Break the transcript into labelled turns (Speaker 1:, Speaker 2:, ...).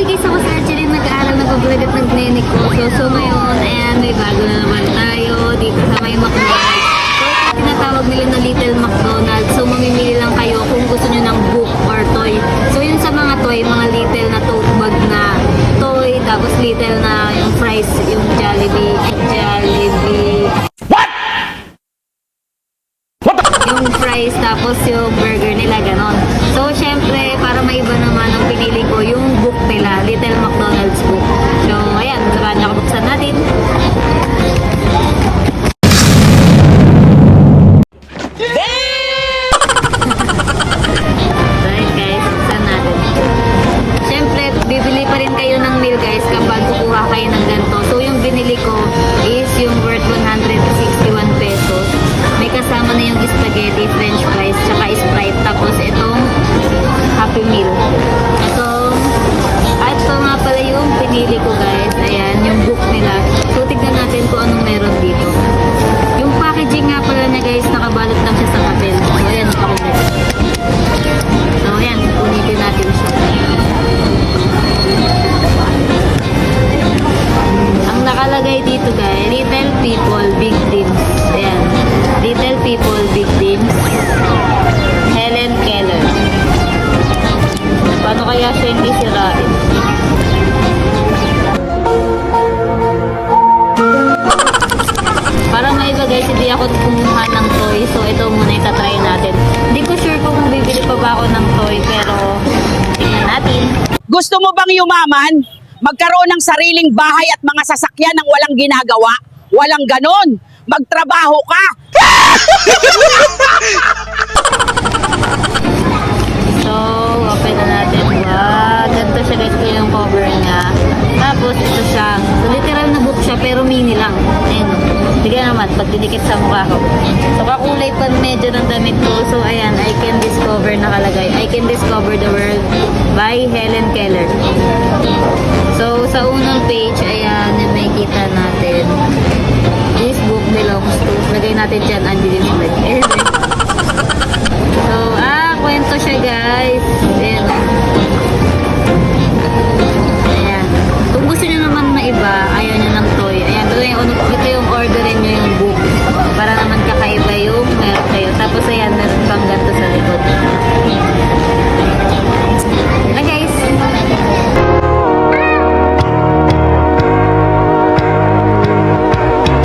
Speaker 1: Uy, guys, ako sa actually nag-aaral na pag-vlog at nag-clinic ko. So ngayon, ayan, may bago na naman tayo dito sa may McDonald's. So, tinatawag nila na Little McDonald's. So, mamimili lang kayo kung gusto nyo ng book or toy. So, yun sa mga toy, mga little na tote bag na toy, tapos little na yung fries, yung Jollibee. Yung fries, tapos yung burger nila, ganon. So, syempre, para maiba naman ang pinili ko, yung book nila, Little McDonald's book. So, ayan, saka niya kabuksan natin. Right, guys, buksan natin. Syempre, bibili pa rin kayo ng meal, guys, kapag kukuha kayo ng ganito. So, yung binili ko is yung worth 161 pesos. May kasama na yung spaghetti, french fries, tsaka Sprite. Tapos itong Happy Meal. Ito nga pala yung pinili ko, guys. Ayan, yung book nila. So, tignan natin kung anong meron dito. Yung packaging nga pala niya, guys, nakabalot lang siya sa papel. So, ayan, pakulit. So, ayan, punitin natin siya. Ang nakalagay dito, guys, Little People, Big Dreams. Ayan. Little People, Big Dreams. Helen Keller. Paano kaya siya hindi sirain? Parang may iba, guys, hindi ako kumuha ng toy. So, ito muna itatry natin. Hindi ko sure kung bibili pa ba ako ng toy, pero tingnan natin.
Speaker 2: Gusto mo bang yumaman? Magkaroon ng sariling bahay at mga sasakyan ng walang ginagawa? Walang ganon. Magtrabaho ka.
Speaker 1: So, open na natin. Wow, ganito siya, guys, yung cover niya. Tapos, ito siya. So, literal na book siya, pero mini lang. Ayan. Sige naman, pag didikit sa mukha ko. So, kakulay pa medyo ng damit ko. So, ayan, I can discover nakalagay. I can discover the world by Helen Keller. So, sa unang page, ayan, yung makikita natin. This book belongs to, lagay natin dyan, Andy Limit.